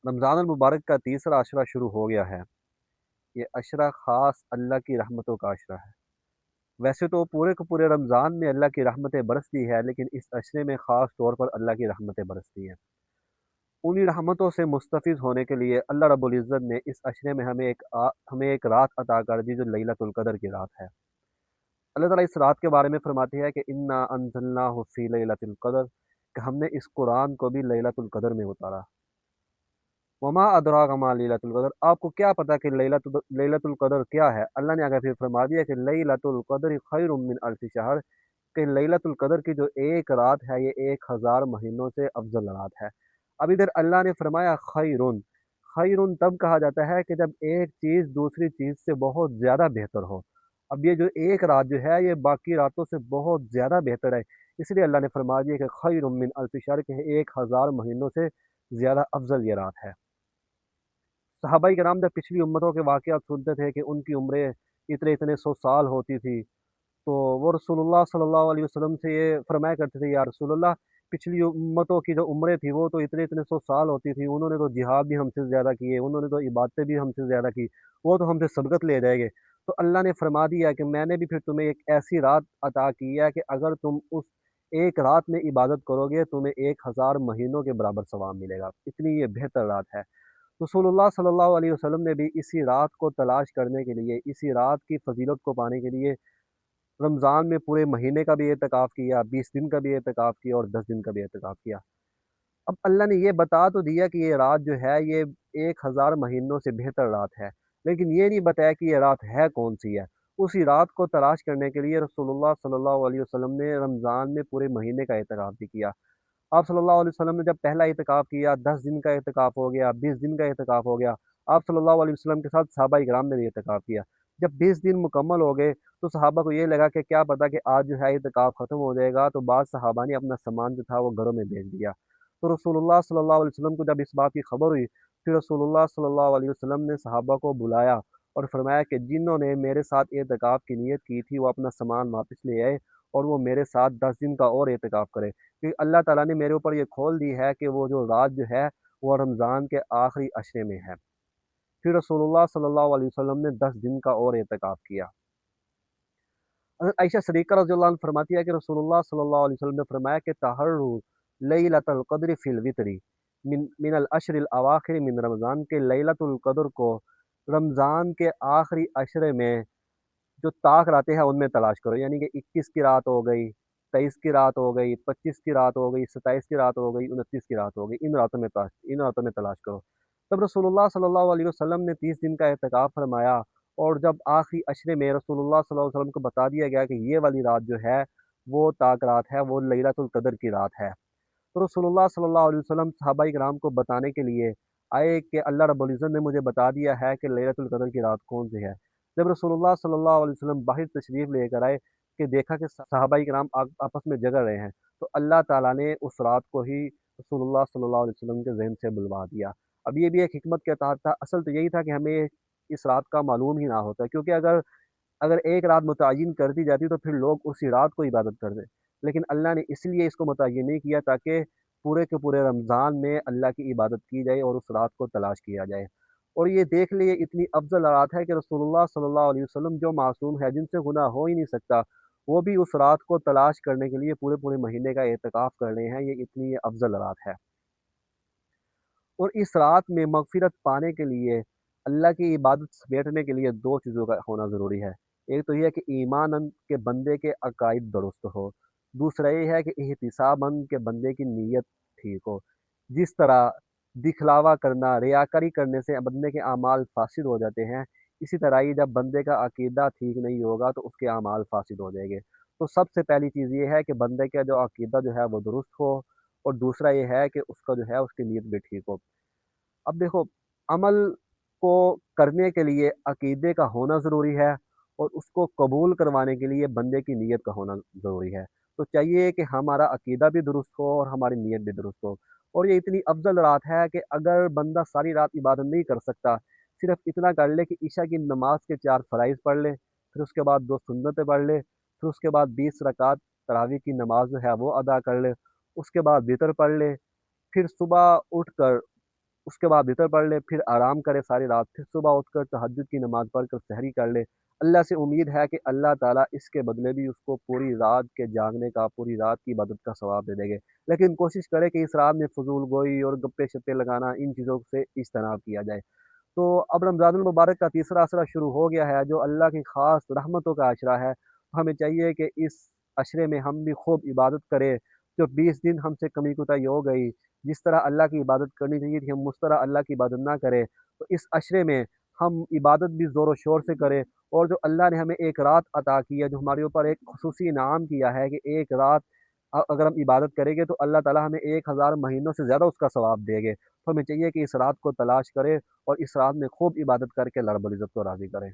रमज़ान المبارक का तीसरा अशरा शुरू हो गया है। ये अशरा ख़ास अल्लाह की रहमतों का अशरा है। वैसे तो पूरे के पूरे रमज़ान में अल्लाह की रहमतें बरसती है, लेकिन इस अशरे में ख़ास तौर पर अल्लाह की रहमतें बरसती हैं। उन्हीं रहमतों से मुस्तफ़िज़ होने के लिए अल्लाह रब्बुल इज़्ज़त ने इस अशरे में हमें एक रात अता कर दी, जो लैलतुल क़द्र की रात है। अल्लाह ताला इस रात के बारे में फ़रमाते हैं कि इन्ना अंज़लनाहु फ़ी लैलतिल क़द्र, कि हमने इस कुरान को भी लैलतुल क़द्र में उतारा। वमा अदराक मा लैलतुल क़द्र, आपको क्या पता कि लैलतुल क़द्र क्या है? अल्लाह ने आगे फिर फरमा दिया कि लैलतुल क़द्र खैरुम मिन अल्फ़ि शहर, कि लैलतुल क़द्र की जो एक रात है, ये 1000 महीनों से अफ़ज़ल रात है। अब इधर अल्लाह ने फरमाया खैरुन, खैरुन तब कहा जाता है कि जब एक चीज़ दूसरी चीज़ से बहुत ज़्यादा बेहतर हो। अब ये जो एक रात जो है, ये बाकी रातों से बहुत ज़्यादा बेहतर है। इसलिए अल्लाह ने फरमा दिया कि खैरुम मिन अल्फ़ि शहर, के 1000 महीनों से ज़्यादा अफ़ज़ल ये रात है। सहाबाई कराम जब पिछली उम्मतों के वाक़यात सुनते थे कि उनकी उम्रें इतने-इतने 100 साल होती थी, तो वो रसूलुल्लाह सल्लल्लाहु अलैहि वसल्लम से ये फ़रमाया करते थे, या रसूलल्लाह, पिछली उम्मतों की जो उम्रें थी वो तो इतने-इतने 100 साल होती थी, उन्होंने तो जिहाद भी हमसे ज़्यादा किए, उन्होंने तो इबादतें भी हमसे ज़्यादा की, वो तो हमसे सबक़त ले जाएँगे। तो अल्लाह ने फ़रमा दिया कि मैंने भी फिर तुम्हें एक ऐसी रात अता की है कि अगर तुम उस एक रात में इबादत करोगे, तुम्हें 1000 महीनों के बराबर सवाब मिलेगा। इतनी ये बेहतर रात है। रसूलुल्लाह सल्लल्लाहु अलैहि वसल्लम ने भी इसी रात को तलाश करने के लिए, इसी रात की फ़ज़ीलत को पाने के लिए रमज़ान में पूरे महीने का भी एतकाफ़ किया, 20 दिन का भी एतकाफ़ किया और 10 दिन का भी एतकाफ़ किया। अब अल्लाह ने ये बता तो दिया कि ये रात जो है, ये 1000 महीनों से बेहतर रात है, लेकिन ये नहीं बताया कि ये रात है कौन-सी है। उसी रात को तलाश करने के लिए रसूलुल्लाह सल्लल्लाहु अलैहि वसल्लम ने रमज़ान में पूरे महीने का एतकाफ़ भी किया। आप सल्लल्लाहु अलैहि वसल्लम ने जब पहला इतिकाफ़ किया, 10 दिन का इतिकाफ़ हो गया, 20 दिन का इतिकाफ़ हो गया। आप सल्लल्लाहु अलैहि वसल्लम के साथ सहाबा-ए-किराम ने भी इतिकाफ़ किया। जब 20 दिन मुकम्मल हो गए, तो सहाबा को ये लगा कि क्या पता कि आज जो है इतिकाफ़ ख़त्म हो जाएगा, तो बाद सहाबा ने अपना सामान जो था वो घरों में भेज दिया। तो रसूलुल्लाह सल्लल्लाहु अलैहि वसल्लम को जब इस बात की खबर हुई, फिर रसूलुल्लाह सल्लल्लाहु अलैहि वसल्लम ने सहाबा को बुलाया और फरमाया कि जिन्होंने मेरे साथ इतिकाफ़ की नीयत की थी, वो अपना सामान वापस ले आए और वो मेरे साथ 10 दिन का और इतिकाफ़ करें। कि अल्लाह ताला ने मेरे ऊपर ये खोल दी है कि वो जो रात जो है, वो रमज़ान के आखिरी अशरे में है। फिर रसूलुल्लाह सल्लल्लाहु अलैहि वसल्लम ने 10 दिन का और एहतिकाफ़ किया। हज़रत आयशा सिद्दीक़ा रज़ियल्लाहु अन्हा फरमाती है कि रसूलुल्लाह सल्लल्लाहु अलैहि वसल्लम ने फरमाया कि तहर्रु लैलतुल क़द्र फ़िल वित्री मिनल अश्रिल अवाख़िर मिन रमज़ान, के लैलतुल क़द्र को रमज़ान के आखिरी अशरे में जो ताक रातें हैं उनमें तलाश करो, यानी कि 21 की रात हो गई, 23 की रात हो गई, 25 की रात हो गई, 27 की रात हो गई, 29 की रात हो गई, इन रातों में तलाश करो। तब रसूलुल्लाह सल्लल्लाहु अलैहि वसल्लम ने 30 दिन का एहतिकाफ़ फरमाया, और जब आखिरी अशरे में रसूलुल्लाह सल्लल्लाहु अलैहि वसल्लम को बता दिया गया कि ये वाली रात जो है, वो ताक रात है, वो लैलतुल क़द्र की रात है। तो रसूलुल्लाह सल्लल्लाहु अलैहि वसल्लम सहाबाए किराम को बताने के लिए आए कि अल्लाह रब्बुल इज़्ज़त ने मुझे बता दिया है कि लैलतुल क़द्र की रात कौन-सी है। जब रसूलुल्लाह सल्लल्लाहु अलैहि वसल्लम बाहर तशरीफ़ लेकर आए, कि देखा कि सहाबाए किराम आपस में झगड़ रहे हैं, तो अल्लाह ताला ने उस रात को ही रसूलुल्लाह सल्लल्लाहु अलैहि वसल्लम के ज़हन से बुलवा दिया। अब ये भी एक हिकमत के तहत था, असल तो यही था कि हमें इस रात का मालूम ही ना होता, क्योंकि अगर अगर एक रात मुतय्यन कर दी जाती तो फिर लोग उसी रात को इबादत करते। लेकिन अल्लाह ने इसलिए इसको मुतय्यन नहीं किया, ताकि पूरे के पूरे रमज़ान में अल्लाह की इबादत की जाए और उस रात को तलाश किया जाए। और ये देख लिए इतनी अफ़ज़ल रात है कि रसूलुल्लाह सल्लल्लाहु अलैहि वसल्लम जो मासूम है, जिनसे गुनाह हो ही नहीं सकता, वो भी उस रात को तलाश करने के लिए पूरे-पूरे महीने का एहतिकाफ़ कर रहे हैं। ये इतनी अफ़ज़ल रात है। और इस रात में मग़फ़िरत पाने के लिए, अल्लाह की इबादत समेटने के लिए 2 चीज़ों का होना ज़रूरी है। एक तो ये है कि ईमानन के बंदे के अक़ाइद दुरुस्त हो। दूसरा ये है कि एहतिसाबन के बंदे की नीयत ठीक हो। जिस तरह दिखलावा करना, रियाकारी करने से बंदे के अमाल फ़ासिद हो जाते हैं, इसी तरह ही जब बंदे का अक़ीदा ठीक नहीं होगा तो उसके अमाल फ़ासिद हो जाएँगे। तो सबसे पहली चीज़ ये है कि बंदे का जो अक़ीदा जो है वो दुरुस्त हो, और दूसरा ये है कि उसका जो है उसकी नीयत भी ठीक हो। अब देखो, अमल को करने के लिए अक़ीदे का होना ज़रूरी है, और उसको कबूल करवाने के लिए बंदे की नीयत का होना ज़रूरी है। तो चाहिए कि हमारा अक़ीदा भी दुरुस्त हो और हमारी नीयत भी दुरुस्त हो। और ये इतनी अफ़ज़ल रात है कि अगर बंदा सारी रात इबादत नहीं कर सकता, सिर्फ़ इतना कर ले कि इशा की नमाज़ के 4 फ़राइज़ पढ़ ले, फिर उसके बाद 2 सुन्नतें पढ़ ले, फिर उसके बाद 20 रकात तरावी की नमाज़ जो है वो अदा कर ले, उसके बाद वितर पढ़ ले, फिर सुबह उठकर اس کے بعد وتر پڑھ لے، پھر آرام کرے ساری رات، پھر صبح اٹھ کر تہجد کی نماز پڑھ کر سحری کر لے۔ اللہ سے امید ہے کہ اللہ تعالیٰ اس کے بدلے بھی اس کو پوری رات کے جاگنے کا، پوری رات کی عبادت کا ثواب دے دیں گے۔ لیکن کوشش کرے کہ اس رات میں فضول گوئی اور گپے شپے لگانا، ان چیزوں سے اجتناب کیا جائے۔ تو اب رمضان المبارک کا تیسرا عشرہ شروع ہو گیا ہے، جو اللہ کی خاص رحمتوں کا عشرہ ہے۔ ہمیں چاہیے کہ اس عشرے میں ہم بھی خوب عبادت کریں۔ جو 20 دن ہم سے کمی کوتاہی ہو گئی، جس طرح اللہ کی عبادت کرنی چاہیے تھی ہم اس طرح اللہ کی عبادت نہ کریں، تو اس عشرے میں ہم عبادت بھی زور و شور سے کریں۔ اور جو اللہ نے ہمیں ایک رات عطا کی ہے، جو ہمارے اوپر ایک خصوصی انعام کیا ہے کہ ایک رات اگر ہم عبادت کریں گے تو اللہ تعالیٰ ہمیں 1000 مہینوں سے زیادہ اس کا ثواب دے گے۔ تو ہمیں چاہیے کہ اس رات کو تلاش کریں اور اس رات میں خوب عبادت کر کے اللہ رب العزت کو راضی کریں۔